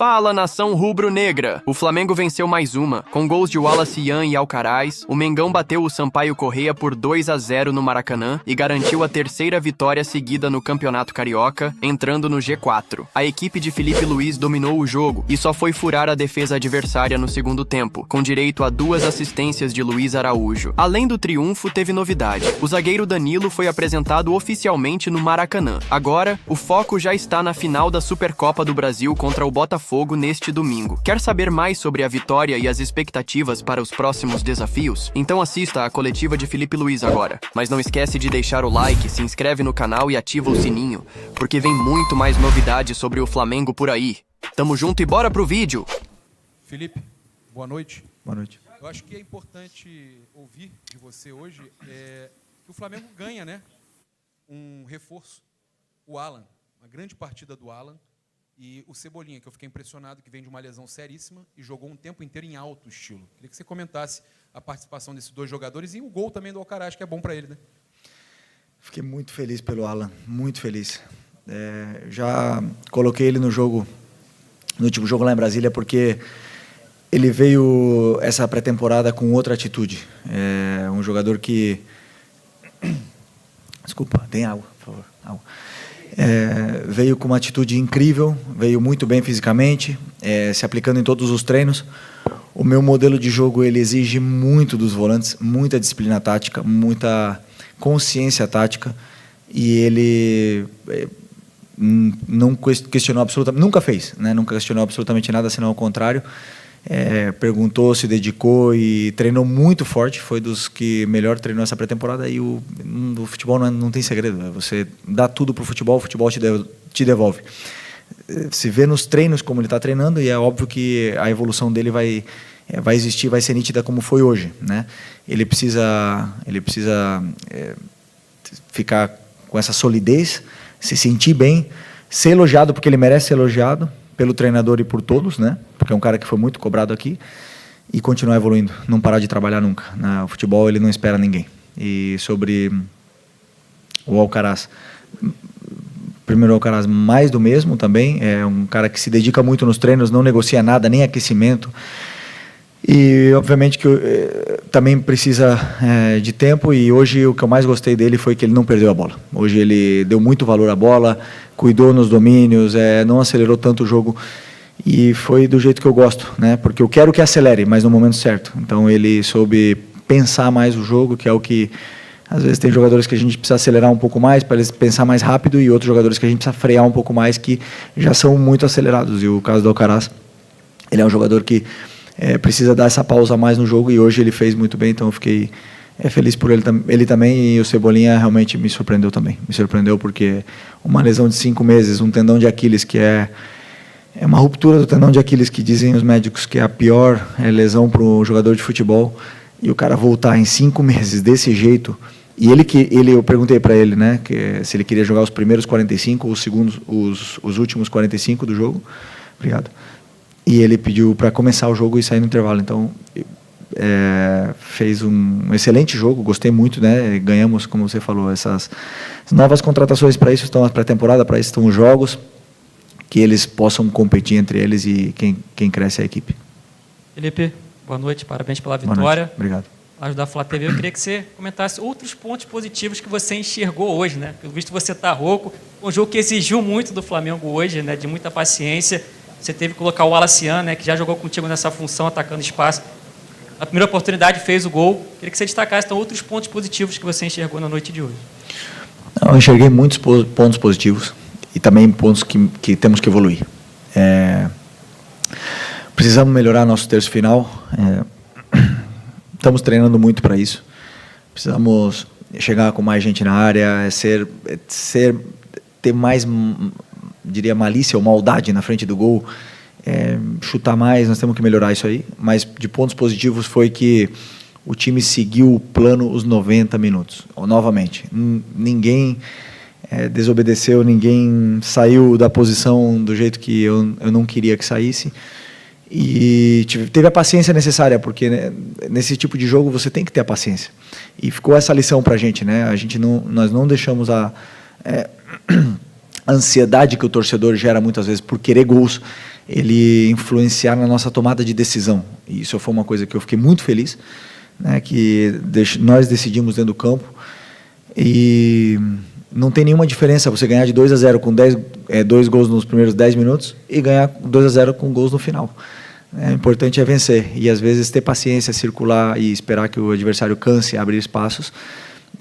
Fala, nação rubro-negra! O Flamengo venceu mais uma. Com gols de Wallace Yan e Alcaraz, o Mengão bateu o Sampaio Corrêa por 2-0 no Maracanã e garantiu a terceira vitória seguida no Campeonato Carioca, entrando no G4. A equipe de Felipe Luiz dominou o jogo e só foi furar a defesa adversária no segundo tempo, com direito a 2 assistências de Luiz Araújo. Além do triunfo, teve novidade. O zagueiro Danilo foi apresentado oficialmente no Maracanã. Agora, o foco já está na final da Supercopa do Brasil contra o Botafogo neste domingo. Quer saber mais sobre a vitória e as expectativas para os próximos desafios? Então assista à coletiva de Felipe Luiz agora. Mas não esquece de deixar o like, se inscreve no canal e ativa o sininho, porque vem muito mais novidades sobre o Flamengo por aí. Tamo junto e bora pro vídeo! Felipe, boa noite. Boa noite. Eu acho que é importante ouvir de você hoje que o Flamengo ganha, né? Um reforço. O Alan, uma grande partida do Alan. E o Cebolinha, que eu fiquei impressionado, que vem de uma lesão seríssima e jogou um tempo inteiro em alto estilo. Queria que você comentasse a participação desses dois jogadores e o gol também do Alcaraz, que é bom para ele, né? Fiquei muito feliz pelo Alan, muito feliz. Já coloquei ele no jogo, no último jogo lá em Brasília, porque ele veio essa pré-temporada com outra atitude. É um jogador que... Desculpa, tem água, por favor. Água. Veio com uma atitude incrível, veio muito bem fisicamente, se aplicando em todos os treinos. O meu modelo de jogo ele exige muito dos volantes, muita disciplina tática, muita consciência tática, e ele não questionou absolutamente, nunca fez, né? Nunca questionou absolutamente nada, senão ao contrário. Perguntou, se dedicou e treinou muito forte, foi dos que melhor treinou essa pré-temporada. E o futebol não tem segredo, você dá tudo para o futebol te devolve. Se vê nos treinos como ele está treinando, e é óbvio que a evolução dele vai existir, vai ser nítida como foi hoje, né? Ele precisa ficar com essa solidez, se sentir bem, ser elogiado, porque ele merece ser elogiado pelo treinador e por todos, né? Porque é um cara que foi muito cobrado aqui, e continuar evoluindo, não parar de trabalhar nunca. O futebol ele não espera ninguém. E sobre o Alcaraz, primeiro o Alcaraz mais do mesmo também, é um cara que se dedica muito nos treinos, não negocia nada, nem aquecimento. E obviamente que também precisa de tempo, e hoje o que eu mais gostei dele foi que ele não perdeu a bola. Hoje ele deu muito valor à bola, cuidou nos domínios, não acelerou tanto o jogo, e foi do jeito que eu gosto, né? Porque eu quero que acelere, mas no momento certo. Então ele soube pensar mais o jogo, que é o que às vezes tem jogadores que a gente precisa acelerar um pouco mais para eles pensar mais rápido, e outros jogadores que a gente precisa frear um pouco mais, que já são muito acelerados. E o caso do Alcaraz, ele é um jogador que precisa dar essa pausa a mais no jogo, e hoje ele fez muito bem, então eu fiquei feliz por ele também. E o Cebolinha realmente me surpreendeu também. Me surpreendeu porque uma lesão de 5 meses, um tendão de Aquiles, que é uma ruptura do tendão de Aquiles, que dizem os médicos que é a pior lesão para um jogador de futebol, e o cara voltar em 5 meses desse jeito. E eu perguntei para ele, né, se ele queria jogar os primeiros 45, os últimos 45 do jogo. Obrigado. E ele pediu para começar o jogo e sair no intervalo. Então, fez um excelente jogo, gostei muito, né? Ganhamos, como você falou, essas novas contratações. Para isso estão as pré-temporada, para isso estão os jogos, que eles possam competir entre eles, e quem cresce é a equipe. Felipe, boa noite, parabéns pela vitória. Obrigado. Da Flá TV, eu queria que você comentasse outros pontos positivos que você enxergou hoje, né? Pelo visto você está rouco, um jogo que exigiu muito do Flamengo hoje, né? De muita paciência. Você teve que colocar o Wallace Yan, né, que já jogou contigo nessa função, atacando espaço. Na primeira oportunidade fez o gol. Queria que você destacasse então, outros pontos positivos que você enxergou na noite de hoje. Eu enxerguei muitos pontos positivos e também pontos que temos que evoluir. Precisamos melhorar nosso terço final. Estamos treinando muito para isso. Precisamos chegar com mais gente na área, ter mais, diria, malícia ou maldade na frente do gol, chutar mais. Nós temos que melhorar isso aí. Mas de pontos positivos foi que o time seguiu o plano os 90 minutos, novamente. Ninguém desobedeceu, ninguém saiu da posição do jeito que eu não queria que saísse. E teve a paciência necessária, porque, né, nesse tipo de jogo você tem que ter a paciência. E ficou essa lição para a gente, né? Nós não deixamos a ansiedade que o torcedor gera muitas vezes por querer gols. ele influenciar na nossa tomada de decisão. E isso foi uma coisa que eu fiquei muito feliz, né, que nós decidimos dentro do campo, e não tem nenhuma diferença você ganhar de 2-0 com 2 gols nos primeiros 10 minutos e ganhar 2-0 com gols no final. O importante é vencer, e às vezes ter paciência, circular e esperar que o adversário canse, abrir espaços,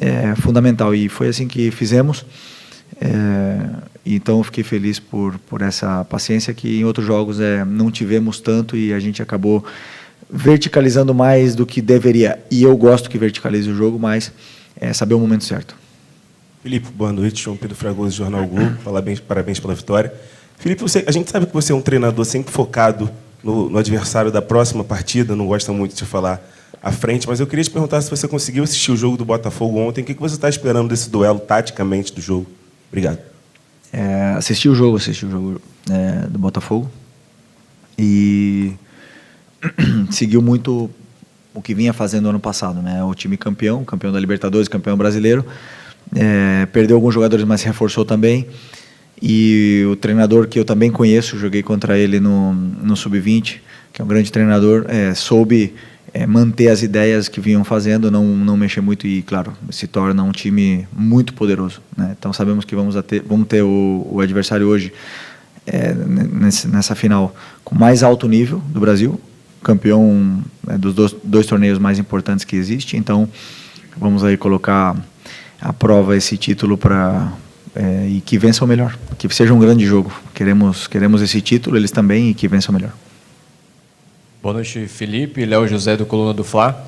é fundamental, e foi assim que fizemos. Então eu fiquei feliz por essa paciência que em outros jogos não tivemos tanto, e a gente acabou verticalizando mais do que deveria, e eu gosto que verticalize o jogo, mas saber o momento certo. Felipe, boa noite. João Pedro Fragoso, Jornal Globo. Parabéns pela vitória. Felipe, a gente sabe que você é um treinador sempre focado no adversário da próxima partida, não gosta muito de falar à frente, mas eu queria te perguntar se você conseguiu assistir o jogo do Botafogo ontem. O que você está esperando desse duelo, taticamente, do jogo? Obrigado. Assisti o jogo do Botafogo, e seguiu muito o que vinha fazendo ano passado, né? O time campeão da Libertadores, campeão brasileiro, perdeu alguns jogadores, mas se reforçou também. E o treinador que eu também conheço, joguei contra ele no Sub-20, que é um grande treinador, soube manter as ideias que vinham fazendo, não mexer muito, e claro, se torna um time muito poderoso, né? Então sabemos que vamos ter o adversário hoje nessa final com mais alto nível do Brasil, campeão dos dois torneios mais importantes que existe. Então vamos aí colocar à prova esse título e que vença o melhor, que seja um grande jogo. Queremos esse título, eles também, e que vença o melhor. Boa noite, Felipe. Léo José, do Coluna do Fla.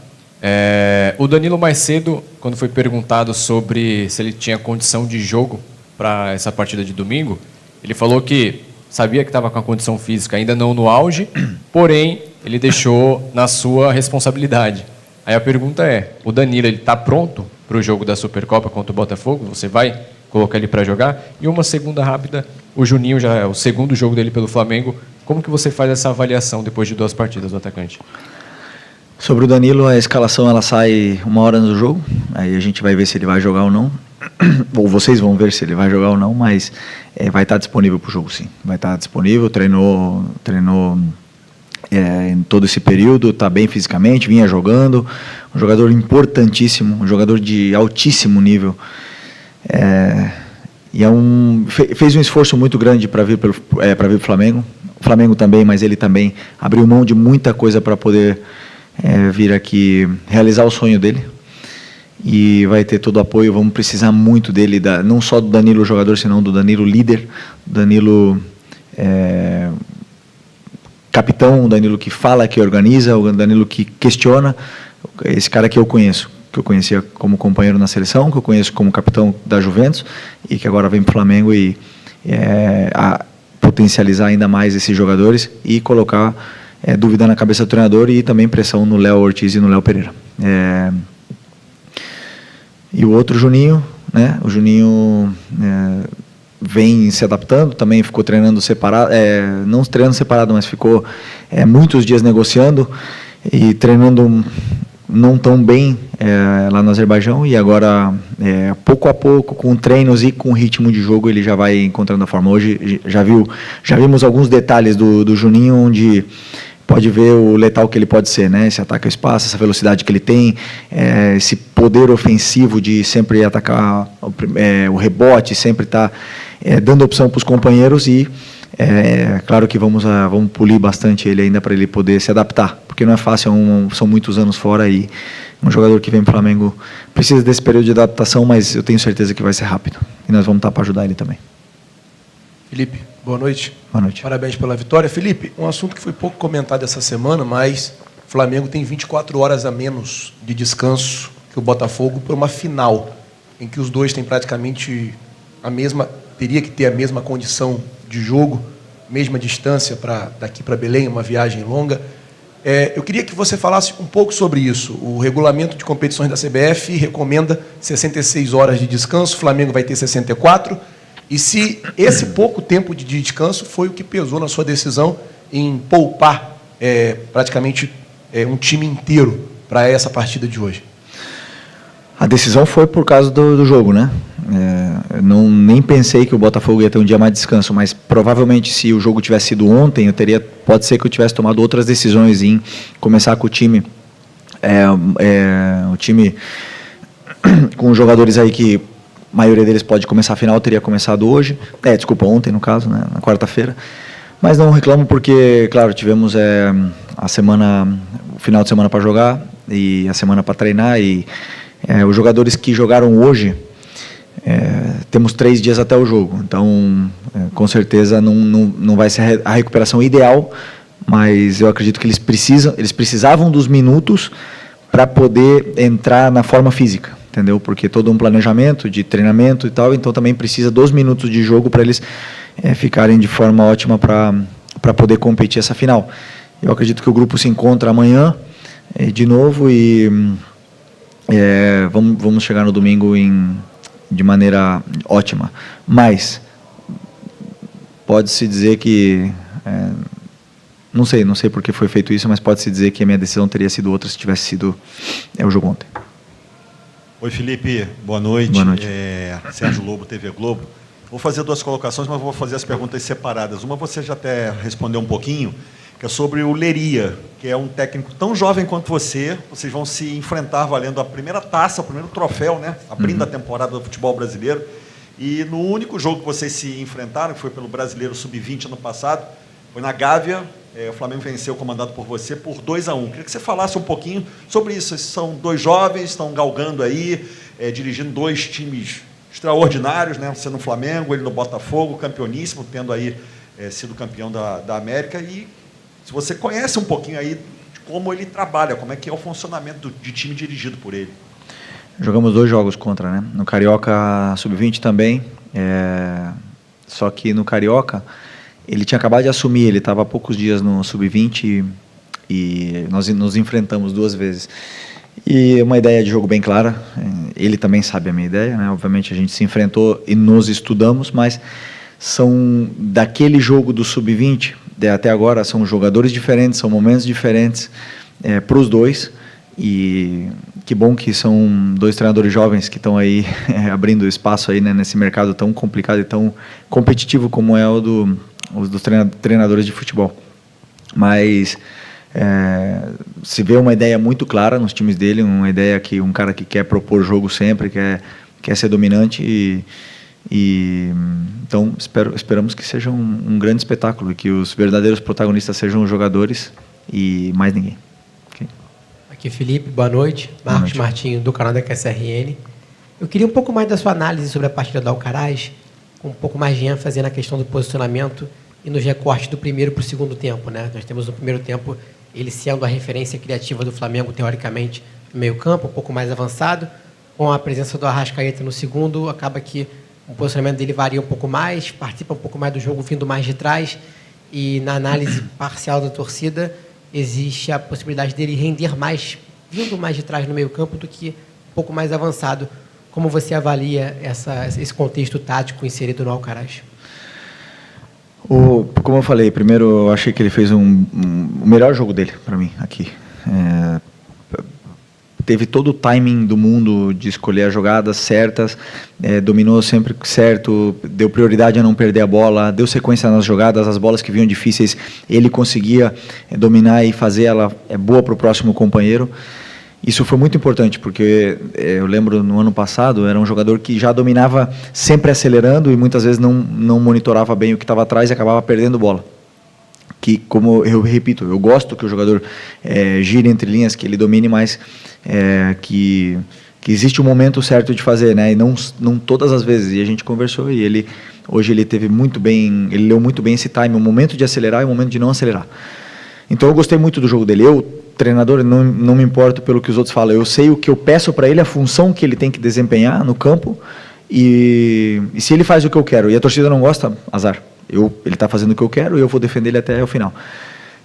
O Danilo, mais cedo, quando foi perguntado sobre se ele tinha condição de jogo para essa partida de domingo, ele falou que sabia que estava com a condição física ainda não no auge, porém, ele deixou na sua responsabilidade. Aí a pergunta o Danilo, ele está pronto para o jogo da Supercopa contra o Botafogo? Você vai colocar ele para jogar? E uma segunda rápida, o Juninho, já é o segundo jogo dele pelo Flamengo. Como que você faz essa avaliação depois de 2 partidas do atacante? Sobre o Danilo, a escalação ela sai 1 hora antes do jogo, aí a gente vai ver se ele vai jogar ou não, ou vocês vão ver se ele vai jogar ou não, mas vai estar disponível para o jogo, sim. Vai estar disponível, treinou em todo esse período, está bem fisicamente, vinha jogando, um jogador importantíssimo, um jogador de altíssimo nível, e fez um esforço muito grande para vir para o Flamengo. O Flamengo também, mas ele também abriu mão de muita coisa para poder vir aqui realizar o sonho dele, e vai ter todo o apoio. Vamos precisar muito dele, não só do Danilo jogador, senão do Danilo líder, Danilo capitão, o Danilo que fala, que organiza, o Danilo que questiona, esse cara que eu conheço, que eu conhecia como companheiro na seleção, que eu conheço como capitão da Juventus, e que agora vem para o Flamengo, e potencializar ainda mais esses jogadores e colocar dúvida na cabeça do treinador, e também pressão no Léo Ortiz e no Léo Pereira. E o outro, Juninho, né? O Juninho vem se adaptando, também ficou treinando separado, não treinando separado, mas ficou muitos dias negociando e treinando não tão bem lá no Azerbaijão, e agora, pouco a pouco, com treinos e com ritmo de jogo, ele já vai encontrando a forma. Hoje já vimos alguns detalhes do Juninho, onde pode ver o letal que ele pode ser, né? Esse ataque ao espaço, essa velocidade que ele tem, esse poder ofensivo de sempre atacar o rebote, sempre estar dando opção para os companheiros, e claro que vamos polir bastante ele ainda para ele poder se adaptar, porque não é fácil, são muitos anos fora, e um jogador que vem para o Flamengo precisa desse período de adaptação, mas eu tenho certeza que vai ser rápido, e nós vamos estar para ajudar ele também. Felipe, boa noite. Boa noite. Parabéns pela vitória. Felipe, um assunto que foi pouco comentado essa semana, mas o Flamengo tem 24 horas a menos de descanso que o Botafogo por uma final, em que os dois têm praticamente teria que ter a mesma condição de jogo, mesma distância daqui para Belém, uma viagem longa. Eu queria que você falasse um pouco sobre isso. O regulamento de competições da CBF recomenda 66 horas de descanso, o Flamengo vai ter 64, e se esse pouco tempo de descanso foi o que pesou na sua decisão em poupar praticamente um time inteiro para essa partida de hoje. A decisão foi por causa do jogo, né? Nem pensei que o Botafogo ia ter um dia mais de descanso, mas provavelmente se o jogo tivesse sido ontem, pode ser que eu tivesse tomado outras decisões em começar com o time, o time com os jogadores aí que a maioria deles pode começar a final, teria começado hoje, ontem no caso, né, na quarta-feira, mas não reclamo porque, claro, tivemos o final de semana para jogar e a semana para treinar e os jogadores que jogaram hoje, temos 3 dias até o jogo, então com certeza não vai ser a recuperação ideal, mas eu acredito que eles precisavam dos minutos para poder entrar na forma física, entendeu? Porque todo um planejamento de treinamento e tal, então também precisa dos minutos de jogo para eles ficarem de forma ótima para poder competir essa final. Eu acredito que o grupo se encontra amanhã de novo e vamos chegar no domingo de maneira ótima. Mas pode-se dizer que não sei porque foi feito isso, mas pode-se dizer que a minha decisão teria sido outra se tivesse sido o jogo ontem. Oi, Felipe, boa noite. Boa noite. Sérgio Lobo, TV Globo. Vou fazer 2 colocações, mas vou fazer as perguntas separadas. Uma você já até respondeu um pouquinho, que é sobre o Leiria, que é um técnico tão jovem quanto você. Vocês vão se enfrentar valendo a primeira taça, o primeiro troféu, né? Abrindo a temporada do futebol brasileiro. E no único jogo que vocês se enfrentaram, que foi pelo Brasileiro Sub-20 ano passado, foi na Gávea. O Flamengo venceu, comandado por você, por 2-1. Queria que você falasse um pouquinho sobre isso. São 2 jovens, estão galgando aí, dirigindo 2 times extraordinários, né? Você no Flamengo, ele no Botafogo, campeoníssimo, tendo aí sido campeão da América. E se você conhece um pouquinho aí de como ele trabalha, como é que é o funcionamento de time dirigido por ele. Jogamos 2 jogos contra, né? No Carioca Sub-20 também, só que no Carioca ele tinha acabado de assumir, ele estava há poucos dias no Sub-20 e nós nos enfrentamos 2 vezes. E uma ideia de jogo bem clara, ele também sabe a minha ideia, né? Obviamente a gente se enfrentou e nos estudamos, mas são daquele jogo do Sub-20, até agora são jogadores diferentes, são momentos diferentes para os 2, e que bom que são 2 treinadores jovens que estão aí abrindo espaço aí, né, nesse mercado tão complicado e tão competitivo como é os dos treinadores de futebol. Mas se vê uma ideia muito clara nos times dele, uma ideia que um cara que quer propor jogo sempre, quer ser dominante então esperamos que seja um grande espetáculo e que os verdadeiros protagonistas sejam os jogadores e mais ninguém. Okay? Aqui Felipe, boa noite. Marcos Martinho, do canal da QSRN. Eu queria um pouco mais da sua análise sobre a partida do Alcaraz, com um pouco mais de ênfase na questão do posicionamento e nos recortes do primeiro para o segundo tempo, né? Nós temos no primeiro tempo ele sendo a referência criativa do Flamengo, teoricamente, no meio campo, um pouco mais avançado. Com a presença do Arrascaeta no segundo, acaba que o posicionamento dele varia um pouco mais, participa um pouco mais do jogo vindo mais de trás, e na análise parcial da torcida existe a possibilidade dele render mais, vindo mais de trás no meio campo do que um pouco mais avançado. Como você avalia esse contexto tático inserido no Alcaraz? Como eu falei, primeiro eu achei que ele fez o melhor jogo dele para mim aqui. Teve todo o timing do mundo de escolher as jogadas certas, dominou sempre certo, deu prioridade a não perder a bola, deu sequência nas jogadas, as bolas que vinham difíceis, ele conseguia dominar e fazer ela boa para o próximo companheiro. Isso foi muito importante, porque eu lembro no ano passado, era um jogador que já dominava sempre acelerando e muitas vezes não monitorava bem o que estava atrás e acabava perdendo bola. Que, como eu repito, eu gosto que o jogador gire entre linhas, que ele domine mais, que existe um momento certo de fazer, né? E não todas as vezes. E a gente conversou e hoje ele teve muito bem, ele leu muito bem esse time, o momento de acelerar e o momento de não acelerar. Então eu gostei muito do jogo dele. Eu, treinador, não me importo pelo que os outros falam. Eu sei o que eu peço para ele, a função que ele tem que desempenhar no campo e se ele faz o que eu quero e a torcida não gosta, azar. Ele está fazendo o que eu quero e eu vou defender ele até o final.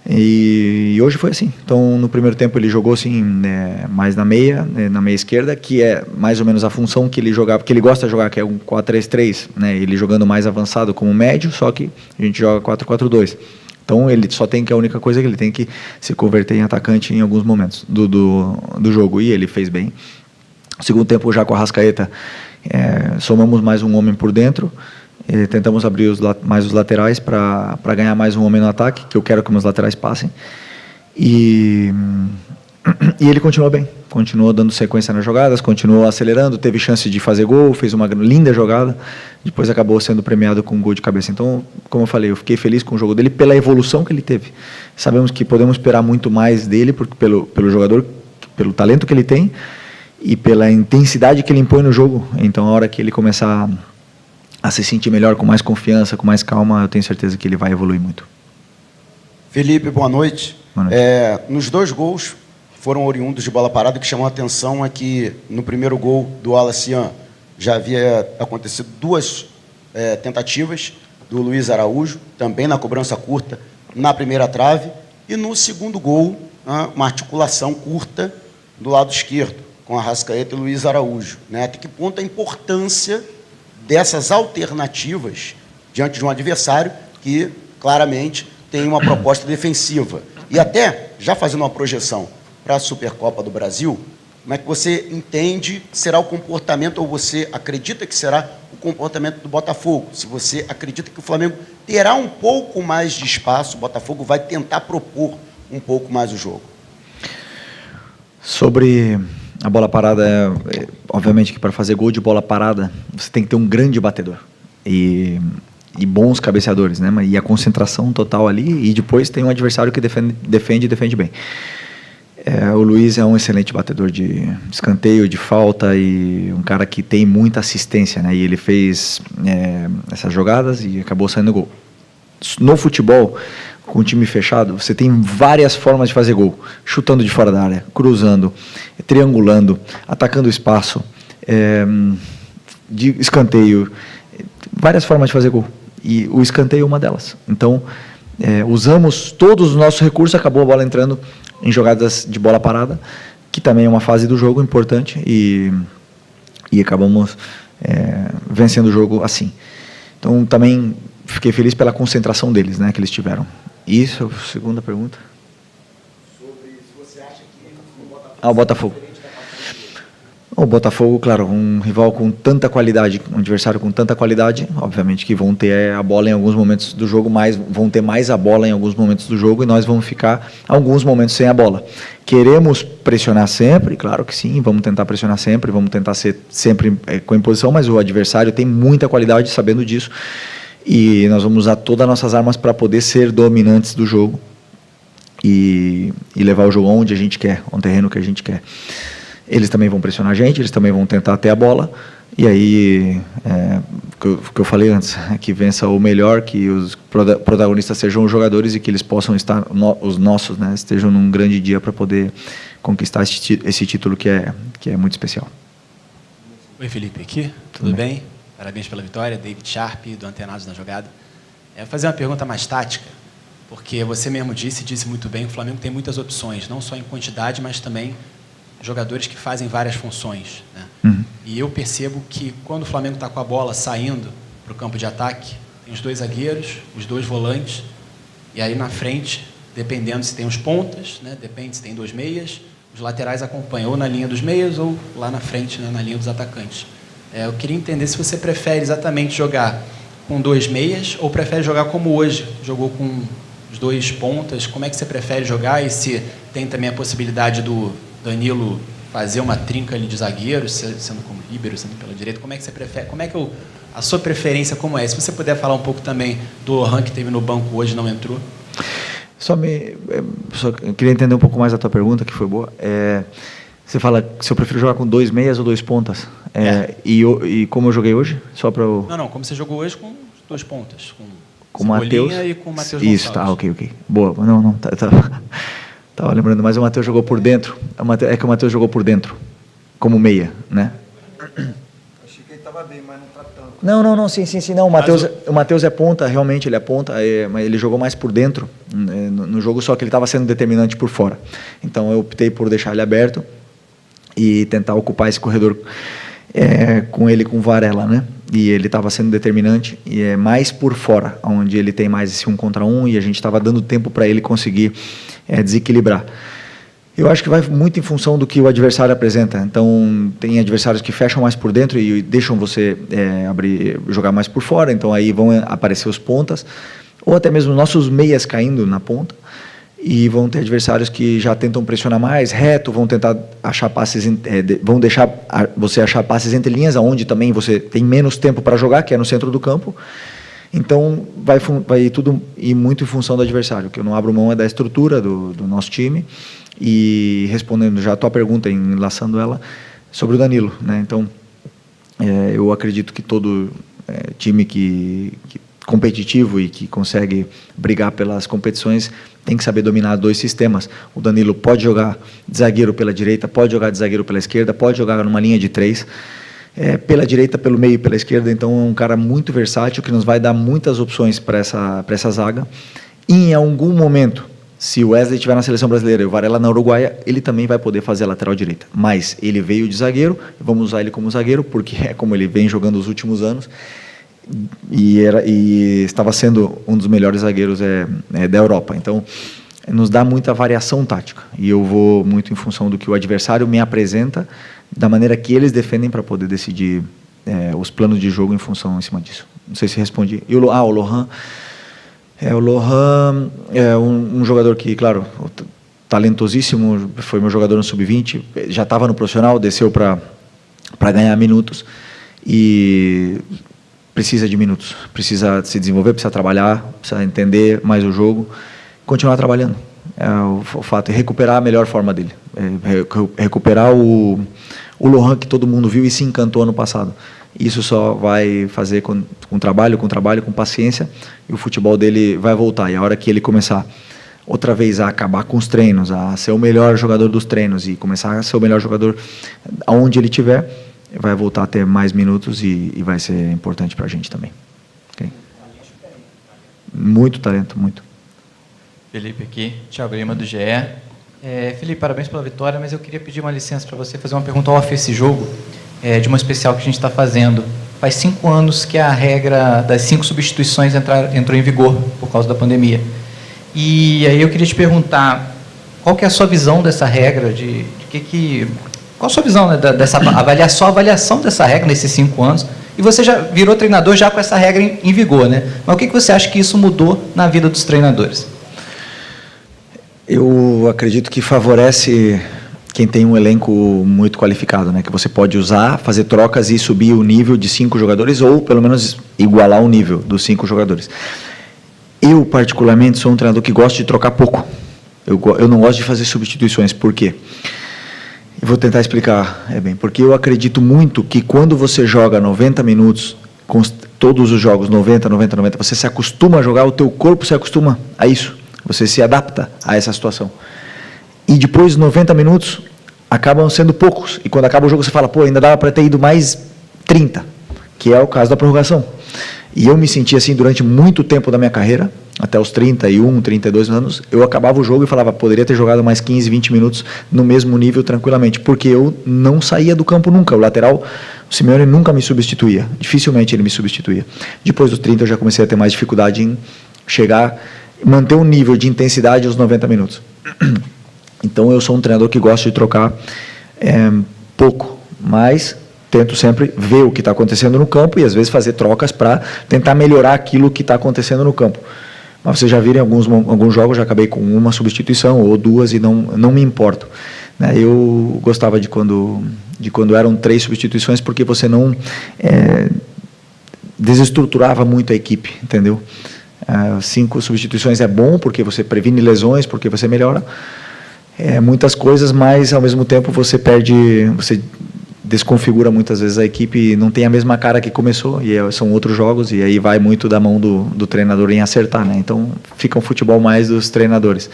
E hoje foi assim. Então, no primeiro tempo ele jogou assim, mais na meia esquerda, que é mais ou menos a função que ele jogava, que ele gosta de jogar, que é um 4-3-3, né? Ele jogando mais avançado como médio, só que a gente joga 4-4-2. Então, ele só tem que, a única coisa é que ele tem que se converter em atacante em alguns momentos do jogo, e ele fez bem. No segundo tempo, já com a Arrascaeta, somamos mais um homem por dentro, tentamos abrir mais os laterais para ganhar mais um homem no ataque, que eu quero que meus laterais passem. E ele continuou bem, continuou dando sequência nas jogadas, continuou acelerando, teve chance de fazer gol, fez uma linda jogada, depois acabou sendo premiado com um gol de cabeça. Então, como eu falei, eu fiquei feliz com o jogo dele pela evolução que ele teve. Sabemos que podemos esperar muito mais dele pelo jogador, pelo talento que ele tem e pela intensidade que ele impõe no jogo. Então, a hora que ele começar a se sentir melhor, com mais confiança, com mais calma, eu tenho certeza que ele vai evoluir muito. Felipe, boa noite. Boa noite. Nos 2 gols foram oriundos de bola parada. O que chamou a atenção é que no primeiro gol do Wallace Ian já havia acontecido 2 tentativas do Luiz Araújo, também na cobrança curta, na primeira trave, e no segundo gol, uma articulação curta do lado esquerdo, com a Arrascaeta e Luiz Araújo. Né? Até que ponto a importância dessas alternativas diante de um adversário que, claramente, tem uma proposta defensiva. E até, já fazendo uma projeção para a Supercopa do Brasil, como é que você entende que será o comportamento, ou você acredita que será o comportamento do Botafogo? Se você acredita que o Flamengo terá um pouco mais de espaço, o Botafogo vai tentar propor um pouco mais o jogo. Sobre a bola parada, obviamente que para fazer gol de bola parada, você tem que ter um grande batedor. E bons cabeceadores, né? E a concentração total ali, e depois tem um adversário que defende bem. O Luiz é um excelente batedor de escanteio, de falta, e um cara que tem muita assistência, né? E ele fez essas jogadas e acabou saindo gol. No futebol, com o time fechado, você tem várias formas de fazer gol: chutando de fora da área, cruzando, triangulando, atacando o espaço, de escanteio, várias formas de fazer gol. E o escanteio é uma delas. Então, usamos todos os nossos recursos, acabou a bola entrando em jogadas de bola parada, que também é uma fase do jogo importante, e acabamos vencendo o jogo assim. Então, também fiquei feliz pela concentração deles, né, que eles tiveram. Isso, segunda pergunta. Sobre se você acha que o Botafogo. O Botafogo, claro, um rival com tanta qualidade, um adversário com tanta qualidade, obviamente que vão ter a bola em alguns momentos do jogo, vão ter mais a bola em alguns momentos do jogo, e nós vamos ficar alguns momentos sem a bola. Queremos pressionar sempre? Claro que sim, vamos tentar pressionar sempre, vamos tentar ser sempre com imposição, mas o adversário tem muita qualidade, sabendo disso, e nós vamos usar todas as nossas armas para poder ser dominantes do jogo e levar o jogo onde a gente quer, um terreno que a gente quer. Eles também vão pressionar a gente, eles também vão tentar ter a bola, e aí, o que eu falei antes, que vença o melhor, que os protagonistas sejam os jogadores e que eles possam estar, os nossos, né, estejam num grande dia para poder conquistar esse título que é muito especial. Oi, Felipe, aqui, tudo bem? Parabéns pela vitória, David Sharp, do Antenados na Jogada. Vou fazer uma pergunta mais tática, porque você mesmo disse muito bem, o Flamengo tem muitas opções, não só em quantidade, mas também jogadores que fazem várias funções, né? Uhum. E eu percebo que quando o Flamengo está com a bola saindo para o campo de ataque, tem os 2 zagueiros, os 2 volantes, e aí na frente, dependendo se tem os pontas, né? Depende se tem 2 meias, os laterais acompanham ou na linha dos meias ou lá na frente, né? Na linha dos atacantes. Eu queria entender se você prefere exatamente jogar com 2 meias ou prefere jogar como hoje, jogou com os 2 pontas. Como é que você prefere jogar, e se tem também a possibilidade do Danilo fazer uma trinca ali de zagueiro, sendo como líbero, sendo pela direita? Como é que você prefere? Como é que a sua preferência como é? Se você puder falar um pouco também do Lohan, que teve no banco hoje, não entrou. Só queria entender um pouco mais a tua pergunta, que foi boa. Você fala se eu prefiro jogar com 2 meias ou 2 pontas. E como eu joguei hoje? Só para eu... Não, como você jogou hoje com 2 pontas. Com o Matheus e com o Matheus Gonçalves. Isso, tá, ok. Boa, não, tá. Estava lembrando, mas o Matheus jogou por dentro. É que o Matheus jogou por dentro, como meia, né? Achei que ele estava bem, mas não está tanto. Não, sim. Não, o Matheus é ponta, realmente ele é ponta, mas ele jogou mais por dentro no jogo, só que ele estava sendo determinante por fora. Então eu optei por deixar ele aberto e tentar ocupar esse corredor com ele, com o Varela, né? E ele estava sendo determinante, e é mais por fora, onde ele tem mais esse 1 contra 1, e a gente estava dando tempo para ele conseguir desequilibrar. Eu acho que vai muito em função do que o adversário apresenta. Então, tem adversários que fecham mais por dentro e deixam você jogar mais por fora. Então, aí vão aparecer os pontas, ou até mesmo nossos meias caindo na ponta. E vão ter adversários que já tentam pressionar mais, reto, vão tentar achar passes, vão deixar você achar passes entre linhas, onde também você tem menos tempo para jogar, que é no centro do campo. Então, vai tudo ir muito em função do adversário. O que eu não abro mão é da estrutura do nosso time. E respondendo já a tua pergunta, enlaçando ela, sobre o Danilo, né? Então, eu acredito que todo time que competitivo e que consegue brigar pelas competições tem que saber dominar 2 sistemas. O Danilo pode jogar de zagueiro pela direita, pode jogar de zagueiro pela esquerda, pode jogar numa linha de 3, pela direita, pelo meio e pela esquerda. Então, é um cara muito versátil que nos vai dar muitas opções para essa zaga. E, em algum momento, se o Wesley estiver na seleção brasileira e o Varela na Uruguaia, ele também vai poder fazer a lateral direita. Mas ele veio de zagueiro, vamos usar ele como zagueiro, porque é como ele vem jogando os últimos anos, e estava sendo um dos melhores zagueiros da Europa. Então, nos dá muita variação tática. E eu vou muito em função do que o adversário me apresenta, da maneira que eles defendem, para poder decidir os planos de jogo em cima disso. Não sei se respondi. E o Lohan... O Lohan é um jogador que, claro, talentosíssimo, foi meu jogador no Sub-20, já estava no profissional, desceu para ganhar minutos e precisa de minutos, precisa se desenvolver, precisa trabalhar, precisa entender mais o jogo, continuar trabalhando. O fato é recuperar a melhor forma dele, recuperar o Lohan que todo mundo viu e se encantou ano passado. Isso só vai fazer com trabalho, com paciência, e o futebol dele vai voltar. E a hora que ele começar outra vez a acabar com os treinos, a ser o melhor jogador dos treinos e começar a ser o melhor jogador aonde ele estiver, vai voltar a ter mais minutos e vai ser importante para a gente também. Okay? Muito talento, muito. Felipe aqui, Thiago Lima do GE. Felipe, parabéns pela vitória, mas eu queria pedir uma licença para você fazer uma pergunta off esse jogo, de uma especial que a gente está fazendo. Faz 5 anos que a regra das 5 substituições entrou em vigor por causa da pandemia. E aí eu queria te perguntar, qual que é a sua visão dessa regra, qual a sua visão, né, dessa avaliação dessa regra nesses 5 anos? E você já virou treinador já com essa regra em vigor, né? Mas o que você acha que isso mudou na vida dos treinadores? Eu acredito que favorece quem tem um elenco muito qualificado, né? Que você pode usar, fazer trocas e subir o nível de 5 jogadores, ou pelo menos igualar o nível dos 5 jogadores. Eu, particularmente, sou um treinador que gosta de trocar pouco. Eu não gosto de fazer substituições. Por quê? Eu vou tentar explicar, porque eu acredito muito que quando você joga 90 minutos, com todos os jogos 90, você se acostuma a jogar, o teu corpo se acostuma a isso. Você se adapta a essa situação. E depois, 90 minutos, acabam sendo poucos. E quando acaba o jogo, você fala, ainda dava para ter ido mais 30, que é o caso da prorrogação. E eu me senti assim durante muito tempo da minha carreira, até os 31, 32 anos, eu acabava o jogo e falava, poderia ter jogado mais 15, 20 minutos no mesmo nível tranquilamente, porque eu não saía do campo nunca. O lateral, o Simeone nunca me substituía, dificilmente ele me substituía. Depois dos 30 eu já comecei a ter mais dificuldade em chegar, manter um nível de intensidade aos 90 minutos. Então eu sou um treinador que gosta de trocar pouco, mas tento sempre ver o que está acontecendo no campo e às vezes fazer trocas para tentar melhorar aquilo que está acontecendo no campo. Mas vocês já viram em alguns jogos, já acabei com uma substituição ou 2 e não me importo. Né? Eu gostava de quando eram 3 substituições, porque você não desestruturava muito a equipe, entendeu? 5 substituições é bom, porque você previne lesões, porque você melhora muitas coisas, mas ao mesmo tempo você desconfigura muitas vezes a equipe, não tem a mesma cara que começou, e são outros jogos, e aí vai muito da mão do treinador em acertar, né? Então fica um futebol mais dos treinadores.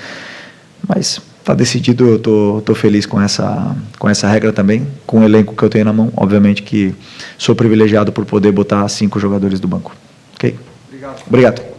Mas está decidido, eu tô feliz com essa regra também, com o elenco que eu tenho na mão. Obviamente que sou privilegiado por poder botar 5 jogadores do banco. Ok? Obrigado.